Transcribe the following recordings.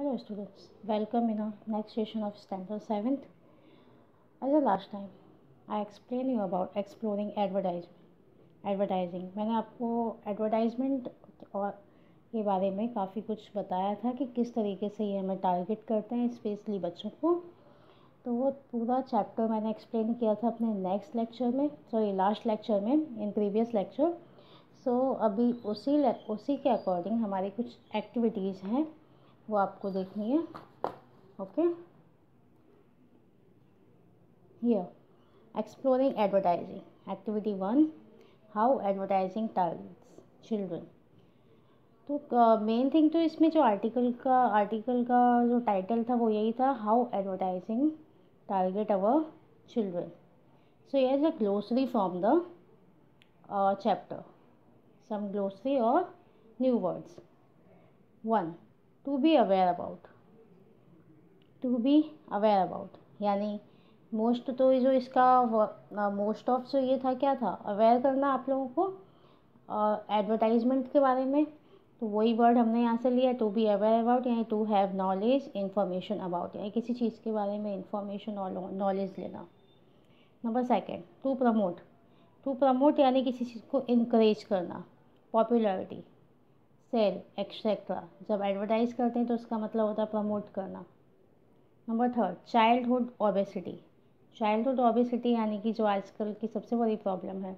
Hello students, welcome in our next session of Standard 7th. As the last time, I explained you about exploring advertising. मैंने आपको advertisement और के बारे में काफ़ी कुछ बताया था कि किस तरीके से ये हमें टारगेट करते हैं, स्पेशली बच्चों को। तो वो पूरा चैप्टर मैंने एक्सप्लेन किया था अपने नेक्स्ट लेक्चर में, लास्ट लेक्चर में, इन प्रीवियस लेक्चर। अभी उसी के अकॉर्डिंग हमारी कुछ एक्टिविटीज़ हैं, वो आपको देखनी है। Okay, here exploring advertising activity 1, how advertising targets children. तो मेन थिंग तो इसमें जो आर्टिकल का जो टाइटल था वो यही था, how advertising target our children. So here is a glossary from the chapter, some glossary or new words. 1, to be aware about यानी मोस्ट, तो जो इसका मोस्ट ऑफ जो ये था, क्या था, अवेयर करना आप लोगों को एडवर्टाइजमेंट के बारे में। तो वही वर्ड हमने यहाँ से लिया, टू बी अवेयर अबाउट, यानी to have knowledge, information about, यानी किसी चीज़ के बारे में इंफॉर्मेशन और नॉलेज लेना। नंबर 2, टू प्रमोट यानी किसी चीज़ को इनक्रेज करना, पॉपुलैरिटी, सेल एक्सेट्रा। जब एडवर्टाइज करते हैं तो उसका मतलब होता है प्रमोट करना। नंबर 3, चाइल्डहुड ओबेसिटी यानी कि जो आजकल की सबसे बड़ी प्रॉब्लम है,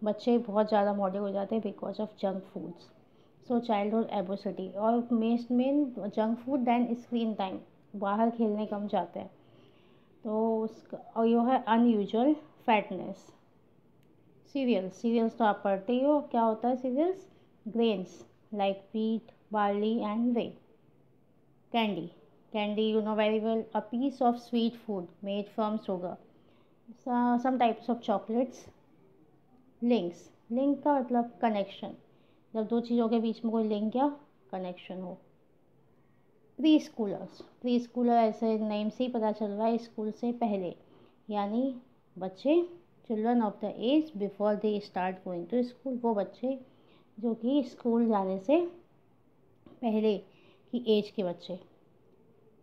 बच्चे बहुत ज़्यादा मोटे हो जाते हैं because of junk foods. So childhood obesity, और main junk food then screen time, बाहर खेलने कम जाते हैं। तो उसका, और यह है अनयूजुअल फैटनेस। सीरियल्स तो आप पढ़ते ही हो, क्या होता है cereals, grains like wheat, barley and rye. Candy, you know very well, a piece of sweet food made from sugar. Some types of chocolates. Link का मतलब कनेक्शन, जब दो चीज़ों के बीच में कोई लिंक या कनेक्शन हो। प्री स्कूलर ऐसे नेम से ही पता चल रहा है, स्कूल से पहले, यानी बच्चे, children of the age before they start going to school, वो बच्चे जो कि स्कूल जाने से पहले की एज के बच्चे।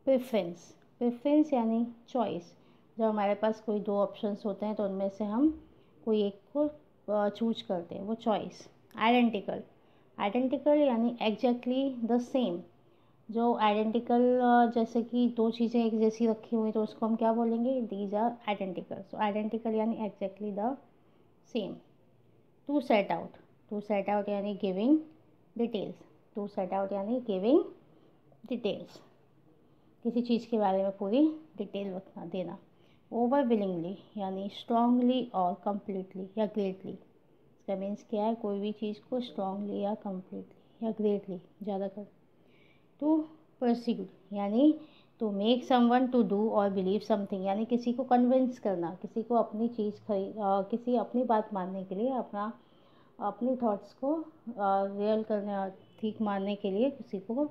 प्रेफरेंस यानी चॉइस, जब हमारे पास कोई दो ऑप्शंस होते हैं तो उनमें से हम कोई एक को चूज करते हैं, वो चॉइस। आइडेंटिकल यानी एग्जैक्टली द सेम, जो आइडेंटिकल, जैसे कि दो चीज़ें एक जैसी रखी हुई तो उसको हम क्या बोलेंगे, these are identical. So identical यानी exactly the same. To set out यानी गिविंग डिटेल्स, किसी चीज़ के बारे में पूरी डिटेल देना। ओवरविलिंगली यानी स्ट्रांगली और कम्प्लीटली या ग्रेटली। इसका मीन्स क्या है, कोई भी चीज़ को स्ट्रांगली या कम्प्लीटली या ग्रेटली ज़्यादा कर। टू परस्यूड यानी to make someone to do और बिलीव समथिंग, यानी किसी को कन्विंस करना, किसी को अपनी किसी अपनी बात मानने के लिए, अपनी थॉट्स को रियल करने, ठीक मानने के लिए किसी को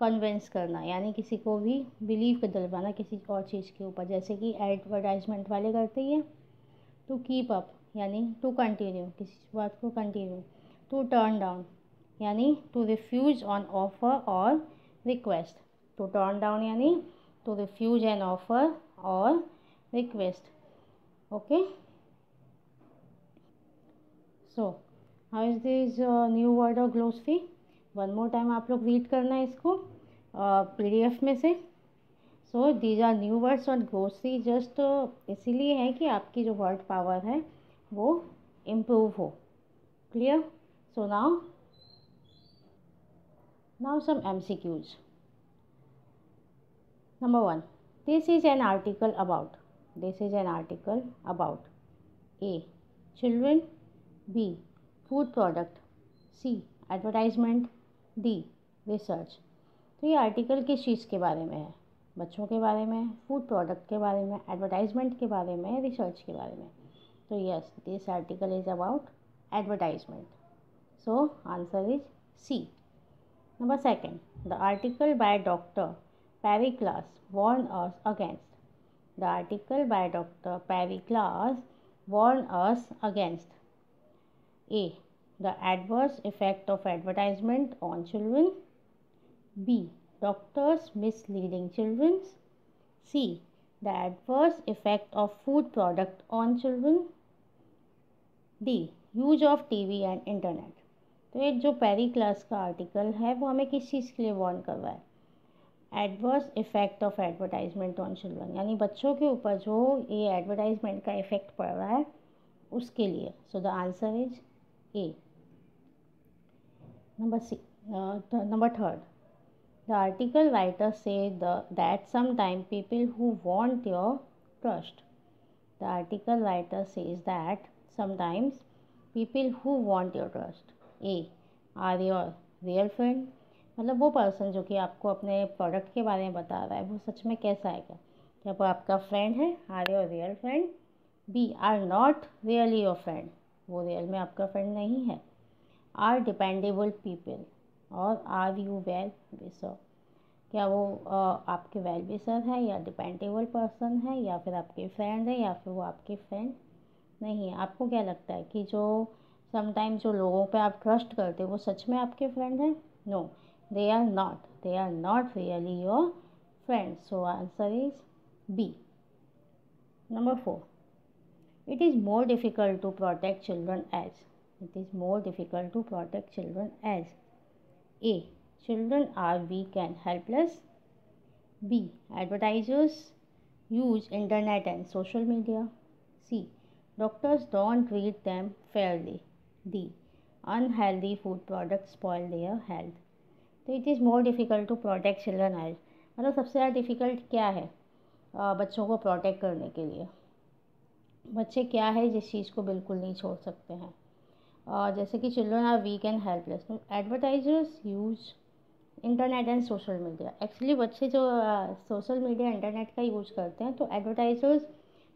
कन्विंस करना, यानी किसी को भी बिलीव दिलवाना किसी और चीज़ के ऊपर, जैसे कि एडवर्टाइजमेंट वाले करते ही हैं। टू कीप अप यानी टू कंटिन्यू, किसी बात को कंटिन्यू। टू टर्न डाउन यानी टू रिफ्यूज ऑन ऑफर और रिक्वेस्ट। टू टर्न डाउन यानी टू रिफ्यूज एन ऑफर और request. Okay, so how is this new word और ग्लोसरी, वन मोर टाइम आप लोग रीड करना है इसको PDF में से। So these are new words और ग्लोसरी जस्ट इसीलिए है कि आपकी जो वर्ड पावर है वो इम्प्रूव हो। Clear? So now some MCQs. Number 1, this is an article about A, children, B, food product, C, advertisement, D, research. तो ये आर्टिकल किस चीज़ के बारे में है, बच्चों के बारे में, फूड प्रोडक्ट के बारे में, एडवर्टाइजमेंट के बारे में, रिसर्च के बारे में। तो yes, this article is about advertisement. So answer is C. Number 2, the article by Dr. Perry Class warned us against. The article by Dr. Perry Class warned us against A, the adverse effect of advertisement on children, B, doctors misleading children. C. The adverse effect of food product on children. D. Use of TV and internet. तो ये जो पहली class का article है वो हमें किस चीज़ के लिए वार्न कर रहा है? Adverse effect of advertisement on children, यानी बच्चों के ऊपर जो ये एडवर्टाइजमेंट का इफेक्ट पड़ रहा है उसके लिए। सो the answer is a. Number third, the article writer say that sometimes people who want your trust. The article writer says that sometimes people who want your trust. A. Are your real friend. मतलब वो person जो कि आपको अपने product के बारे में बता रहा है वो सच में कैसा है, क्या वो आपका फ्रेंड है? Are your real friend. B. Are not really your friend, वो रियल में आपका फ्रेंड नहीं है। आर डिपेंडेबल पीपल, और आर यू वेल विशर, क्या वो आपके वेल विशर है या डिपेंडेबल पर्सन है या फिर आपके फ्रेंड है या फिर वो आपके फ्रेंड नहीं है। आपको क्या लगता है कि जो समटाइम्स जो लोगों पे आप ट्रस्ट करते हो वो सच में आपके फ्रेंड हैं? No, they are not really your friend. So answer is B. Number 4, it is more difficult to protect children as. It is more difficult to protect children as. A. Children are weak and helpless. B. Advertisers use internet and social media. C. Doctors don't treat them fairly. D. Unhealthy food products spoil their health. तो it is more difficult to protect children as, मतलब सबसे ज़्यादा difficult क्या है बच्चों को protect करने के लिए? बच्चे क्या है जिस चीज़ को बिल्कुल नहीं छोड़ सकते हैं? जैसे कि children are weak and helpless, advertisers use internet and social media. Actually बच्चे जो सोशल मीडिया इंटरनेट का यूज करते हैं, तो एडवर्टाइजर्स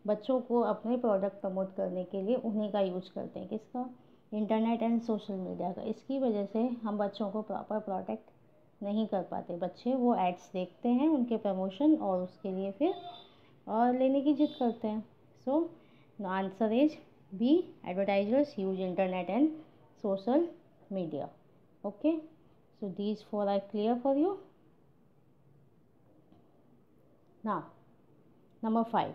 बच्चों को अपने प्रोडक्ट प्रमोट करने के लिए उन्हीं का यूज करते हैं। किसका? इंटरनेट एंड सोशल मीडिया का। इसकी वजह से हम बच्चों को प्रॉपर प्रोटेक्ट नहीं कर पाते। बच्चे वो एड्स देखते हैं उनके प्रमोशन और उसके लिए फिर लेने की जिद करते हैं। So the answer is B, advertisers use internet and social media. Okay, so these 4 are clear for you. Now number 5,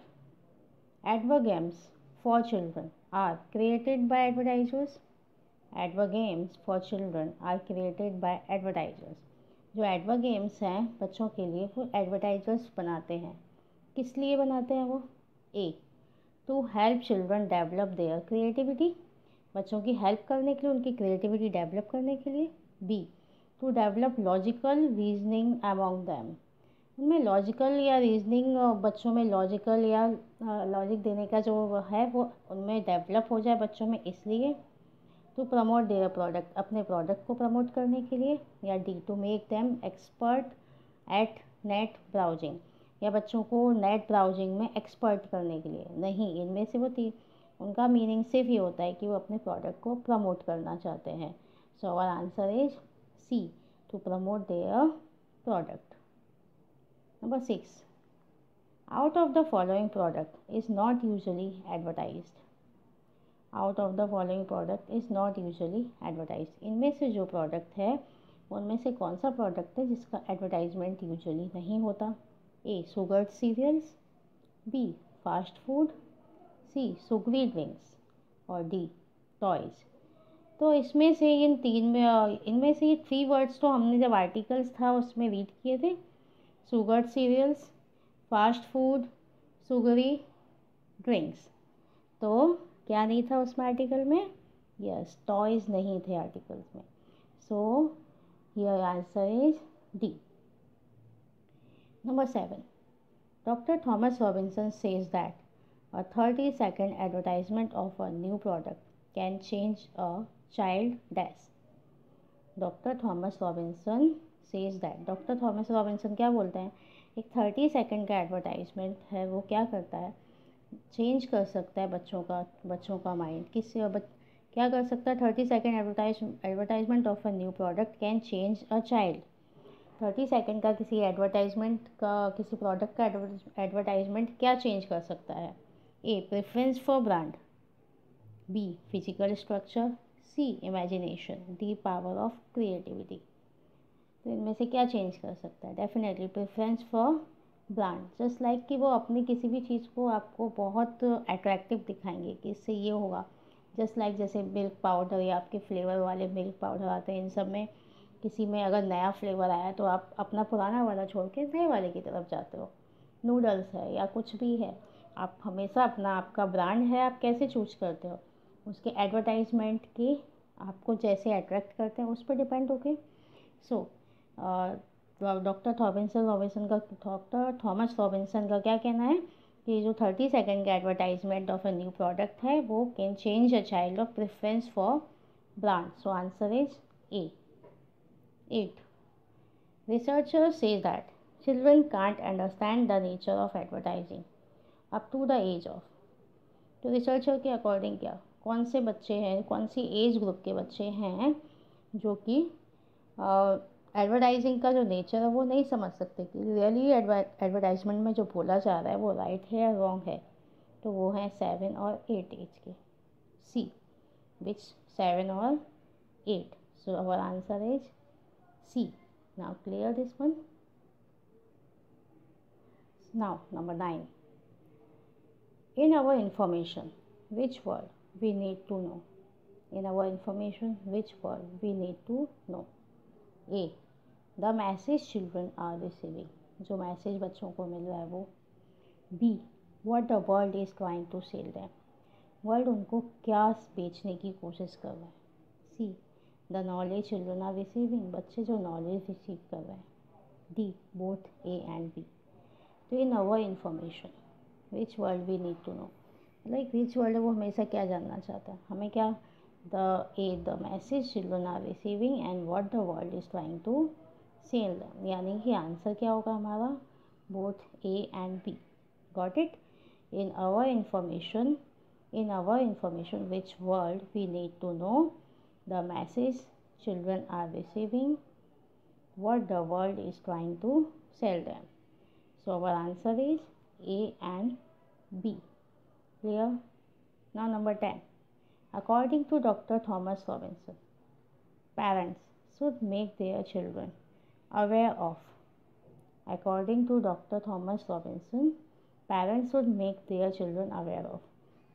advert games for children are created by advertisers. Advert games for children are created by advertisers. जो advert games हैं बच्चों के लिए वो advertisers बनाते हैं। किस लिए बनाते हैं वो? A. To help children develop their creativity, बच्चों की हेल्प करने के लिए, उनकी क्रिएटिविटी डेवलप करने के लिए। B. To develop logical reasoning among them, उनमें लॉजिकल या रीजनिंग बच्चों में लॉजिकल या लॉजिक देने का जो है वो उनमें डेवलप हो जाए बच्चों में, इसलिए। टू प्रमोट देयर प्रोडक्ट, अपने प्रोडक्ट को प्रमोट करने के लिए। या D. To make them expert at net browsing, या बच्चों को नेट ब्राउजिंग में एक्सपर्ट करने के लिए। नहीं, इनमें से वो उनका मीनिंग सिर्फ ये होता है कि वो अपने प्रोडक्ट को प्रमोट करना चाहते हैं। So our answer is C, to promote their product. Number 6, out of the following product is not usually advertised. Out of the following product is not usually advertised. इनमें से जो प्रोडक्ट है उनमें से कौन सा प्रोडक्ट है जिसका एडवर्टाइजमेंट यूजुअली नहीं होता? A. Sugar cereals, B. Fast food, C. Sugary drinks, और D. टॉयज़। तो इसमें से इनमें से ये 3 वर्ड्स तो हमने जब आर्टिकल्स था उसमें रीड किए थे। Sugar cereals, fast food, sugary drinks. तो क्या नहीं था उसमें आर्टिकल में? यस, टॉयज़ नहीं थे आर्टिकल्स में। So here answer is D. Number 7, doctor Thomas Robinson says that a 30-second advertisement of a new product can change a child dash. Doctor Thomas Robinson says that, doctor Thomas Robinson क्या बोलते हैं? एक 30 second का advertisement है वो क्या करता है? चेंज कर सकता है बच्चों का माइंड। क्या कर सकता है? 30 second advertisement of a new product can change a child. 30 second का किसी एडवर्टाइजमेंट का, किसी प्रोडक्ट का एडवर्टाइजमेंट क्या चेंज कर सकता है? A. Preference for brand, B. Physical structure, C. Imagination, D. Power of creativity. तो इनमें से क्या चेंज कर सकता है? Definitely preference for brand. Just like कि वो अपनी किसी भी चीज़ को आपको बहुत अट्रैक्टिव दिखाएंगे कि इससे ये होगा। जस्ट लाइक जैसे मिल्क पाउडर या आपके फ्लेवर वाले मिल्क पाउडर आते हैं, इन सब में किसी में अगर नया फ्लेवर आया तो आप अपना पुराना वाला छोड़ के नए वाले की तरफ जाते हो। नूडल्स है या कुछ भी है, आप हमेशा अपना, आपका ब्रांड है, आप कैसे चूज करते हो उसके एडवर्टाइजमेंट की, आपको जैसे अट्रैक्ट करते हैं उस पर डिपेंड होके। सो डॉक्टर थॉमस रॉबिन्सन का क्या कहना है कि जो 30 सेकेंड का advertisement of a new product है वो can change a child of preference for brand. So answer is a 8. Researchers say that children can't understand the nature of advertising up to the age of। तो researcher के according क्या, कौन से बच्चे हैं, कौन सी एज ग्रुप के बच्चे हैं जो कि एडवर्टाइजिंग का जो नेचर है वो नहीं समझ सकते कि रियली एडवर्टाइजमेंट में जो बोला जा रहा है वो राइट है या रॉन्ग है। तो वो हैं 7 और 8 एज के। सी विच 7 और 8। So our answer is C. Now clear this one. Now number 9. In our information, which word we need to know? In our information, which word we need to know? A. The message children are receiving. जो message बच्चों को मिल रहा है वो। B. What the world is trying to sell them. World उनको क्या बेचने की कोशिश कर रहा है। C. The knowledge children are receiving. बच्चे जो नॉलेज रिसीव कर रहे हैं। D both A and B. तो in our information which world we need to know, like which world है वो हमेशा क्या जानना चाहता है हमें, क्या the message children are receiving and what the world is trying to sell them. यानी कि आंसर क्या होगा हमारा, both A and B. Got it. In our information which world we need to know the message children are receiving, what the world is trying to sell them. So our answer is A and B. Clear? Now number 10. According to Dr. Thomas Robinson, parents should make their children aware of. According to Dr. Thomas Robinson, parents should make their children aware of.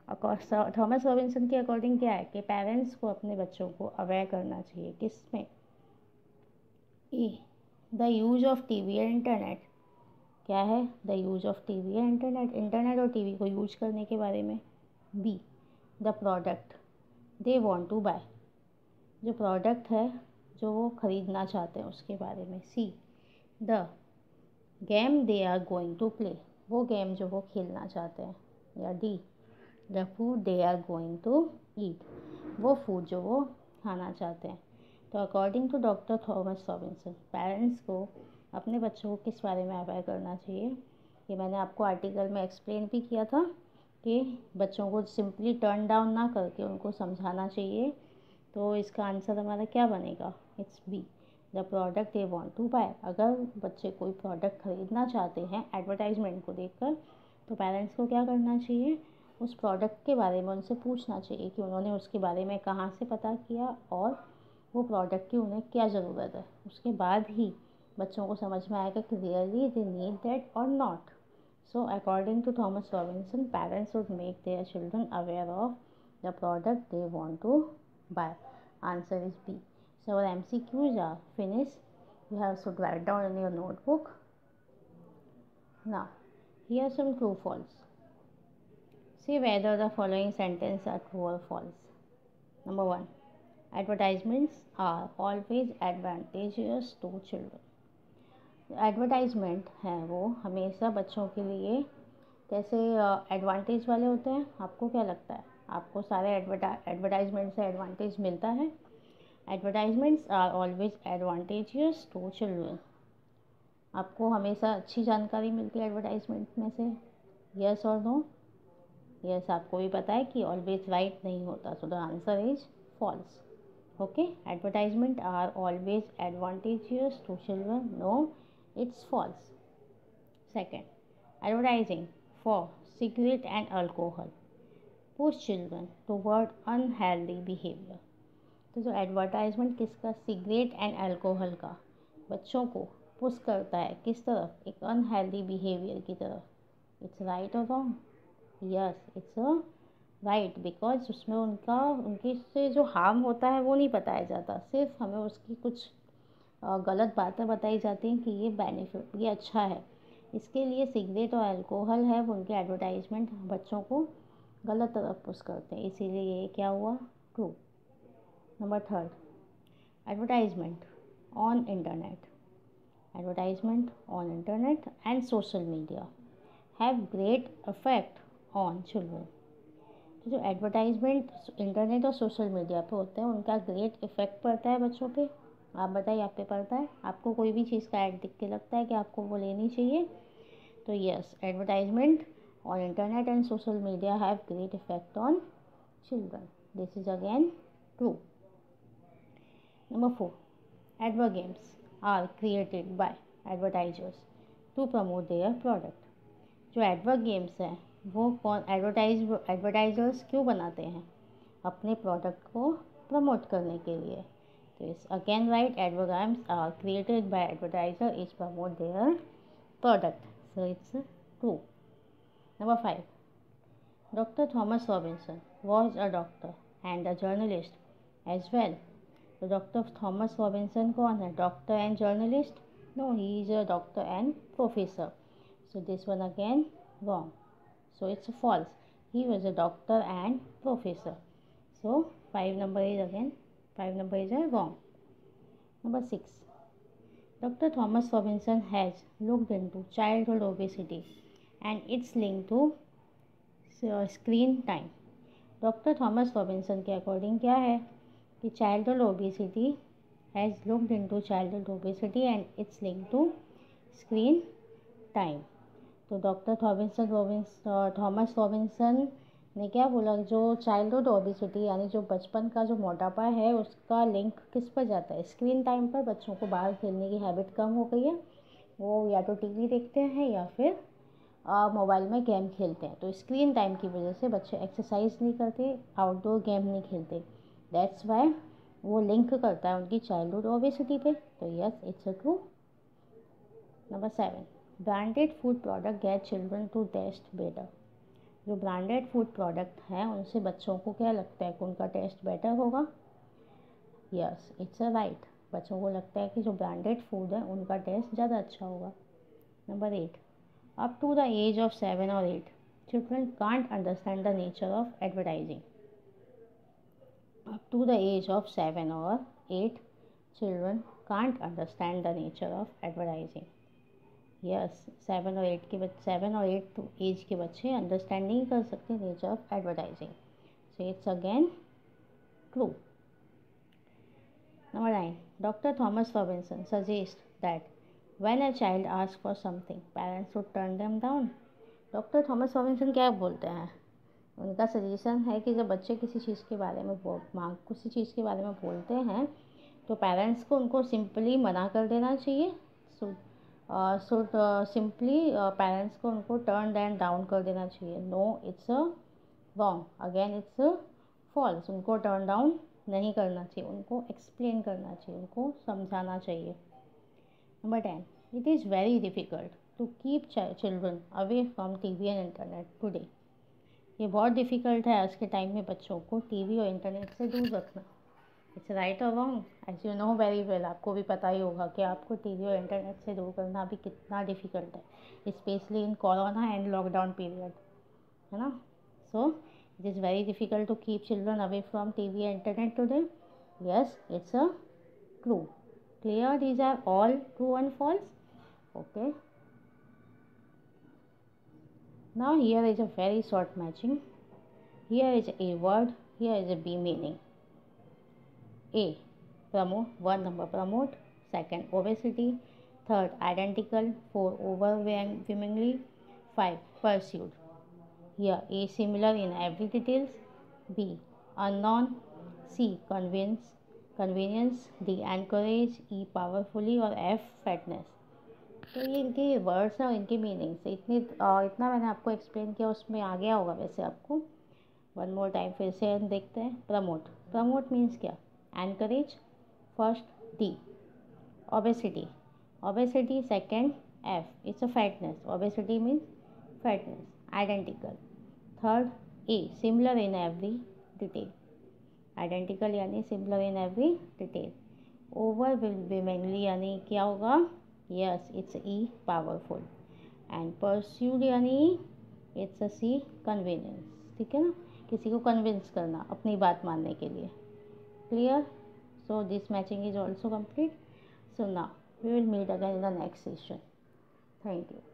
Thomas Robinson के according क्या है कि parents को अपने बच्चों को aware करना चाहिए। किस में? A the use of TV and internet. क्या है? The use of TV and internet और टीवी को यूज करने के बारे में। B the product they want to buy. जो प्रोडक्ट है जो वो ख़रीदना चाहते हैं उसके बारे में। C the game they are going to play. वो गेम जो वो खेलना चाहते हैं। या D the food they are going to eat. वो फूड जो वो खाना चाहते हैं। तो according to doctor Thomas Robinson, parents को अपने बच्चों को किस बारे में अवेयर करना चाहिए, ये मैंने आपको आर्टिकल में एक्सप्लेन भी किया था कि बच्चों को सिंपली टर्न डाउन ना करके उनको समझाना चाहिए। तो इसका आंसर हमारा क्या बनेगा? It's B the product they want to buy. अगर बच्चे कोई प्रोडक्ट खरीदना चाहते हैं एडवर्टाइजमेंट को देखकर, तो पेरेंट्स को क्या करना चाहिए, उस प्रोडक्ट के बारे में उनसे पूछना चाहिए कि उन्होंने उसके बारे में कहाँ से पता किया और वो प्रोडक्ट की उन्हें क्या ज़रूरत है। उसके बाद ही बच्चों को समझ में आएगा कि रियली दे नीड दैट और not. So according to Thomas Robinson, parents would make their children aware of the product they want to buy. Answer is B. So our MCQs are finish. You have to write down in your notebook. Now, here are some true false. See whether the following sentences are true or false. Number 1. Advertisements are always advantageous to children. Advertisement हैं वो हमेशा बच्चों के लिए कैसे advantage वाले होते हैं? आपको क्या लगता है? आपको सारे एडवर्टाइजमेंट से एडवांटेज मिलता है? Advertisements are always advantageous to children. आपको हमेशा अच्छी जानकारी मिलती है एडवर्टाइजमेंट में से? यस और नो? यस, आपको भी पता है कि ऑलवेज राइट नहीं होता। So the answer is false. Okay, advertisement are always advantageous to children. No, it's false. Second, advertising for cigarette and alcohol push children toward unhealthy behaviour. तो जो एडवर्टाइजमेंट किसका? सिगरेट एंड अल्कोहल का, बच्चों को push करता है किस तरफ, एक अनहेल्दी बिहेवियर की तरफ। इट्स राइट और wrong? Yes, it's right, because उसमें उनके से जो हार्म होता है वो नहीं बताया जाता, सिर्फ हमें उसकी कुछ गलत बातें बताई जाती हैं कि ये बेनिफिट, ये अच्छा है। इसके लिए सिगरेट और अल्कोहल है वो उनके एडवर्टाइजमेंट बच्चों को गलत तरफ पुश करते हैं, इसीलिए ये क्या हुआ, true. Number third, advertisement on internet. Advertisement on internet and social media have great effect on children. जो एडवर्टाइजमेंट इंटरनेट और सोशल मीडिया पे होते हैं उनका ग्रेट इफेक्ट पड़ता है बच्चों पे। आप बताइए, आप पे पड़ता है? आपको कोई भी चीज़ का ऐड दिख के लगता है कि आपको वो लेनी चाहिए? तो yes, advertisement on internet and social media have great effect on children, this is again true. Number 4, advert games are created by advertisers to promote their product। जो एडवर्ट गेम्स हैं वो कौन एडवर्टाइजर्स क्यों बनाते हैं? अपने प्रोडक्ट को promote करने के लिए। तो इस again right, advergames are created by advertiser is promote their product, so it's true. Number 5, doctor Thomas Robinson was a doctor and a journalist as well. तो डॉक्टर थॉमस रॉबिन्सन कौन है, doctor and journalist? No, he is a doctor and professor, so this one again wrong, so it's false, he was a doctor and professor, so 5 number is again 5 number is a wrong। Number 6, Dr. Thomas Robinson has looked into childhood obesity and its link to screen time। Doctor Thomas Robinson के according क्या है कि childhood obesity has looked into childhood obesity and its link to screen time. तो doctor Thomas Robinson ने क्या बोला, जो childhood obesity यानी जो बचपन का जो मोटापा है उसका लिंक किस पर जाता है, स्क्रीन टाइम पर। बच्चों को बाहर खेलने की हैबिट कम हो गई है, वो या तो टीवी देखते हैं या फिर मोबाइल में गेम खेलते हैं। तो स्क्रीन टाइम की वजह से बच्चे एक्सरसाइज नहीं करते, आउटडोर गेम नहीं खेलते, दैट्स वाई वो लिंक करता है उनकी चाइल्डहुड ओबेसिटी पे। तो yes, it's a true. Number 7, branded food product get children to taste better. जो ब्रांडेड फूड प्रोडक्ट हैं उनसे बच्चों को क्या लगता है कि उनका टेस्ट बेटर होगा? यस, इट्स अ राइट, बच्चों को लगता है कि जो ब्रांडेड फूड है उनका टेस्ट ज़्यादा अच्छा होगा। Number 8, up to the age of 7 और 8 children can't understand the nature of advertising. up to the age of 7 or 8 children can't understand the nature of advertising। Yes, 7 और 8 एज के बच्चे understand नहीं कर सकते nature of advertising, so it's again true. Number 9, doctor Thomas Robinson suggest that when a child ask for something parents should turn them down. Doctor Thomas Robinson क्या बोलते हैं? उनका सजेशन है कि जब बच्चे किसी चीज़ के बारे में बोलते हैं तो पेरेंट्स को उनको सिंपली मना कर देना चाहिए। सिंपली पेरेंट्स को उनको टर्न देम डाउन कर देना चाहिए। No, it's a wrong, again it's false, उनको टर्न डाउन नहीं करना चाहिए, उनको एक्सप्लेन करना चाहिए, उनको समझाना चाहिए। Number 10, it is very difficult to keep children away from TV and internet today. ये बहुत डिफ़िकल्ट है आज के टाइम में बच्चों को टीवी और इंटरनेट से दूर रखना। इट्स राइट और wrong? As you know very well, आपको भी पता ही होगा कि आपको टीवी और इंटरनेट से दूर करना भी कितना डिफ़िकल्ट है, specially in corona and lockdown period, है ना। So it is very difficult to keep children away from TV and internet today. Yes, it's a true. Clear, these are all true and false. Okay, now here is a very short matching. Here is a word, here is a B meaning. A, promote, 1 number promote, 2nd obesity, 3rd identical, 4 overwhelmingly, 5 pursued. Here A similar in every details, B unknown, C convenience, D encourage, E powerfully और F fatness। तो ये इनके words हैं और इनके meanings इतना मैंने आपको एक्सप्लेन किया, उसमें आ गया होगा वैसे आपको। वन मोर टाइम फिर से हम देखते हैं। प्रमोट मीन्स क्या? Encourage, first D, obesity. Obesity, second F, it's a fatness. Obesity means fatness, identical. Third A, similar in every detail. Identical यानी similar in every detail. Overwhelmingly यानी क्या होगा? Yes, it's E, powerful. And pursued यानी it's a C, convenience. ठीक है ना, किसी को कन्विंस करना अपनी बात मानने के लिए. Clear? So this matching is also complete. So now we will meet again in the next session. Thank you.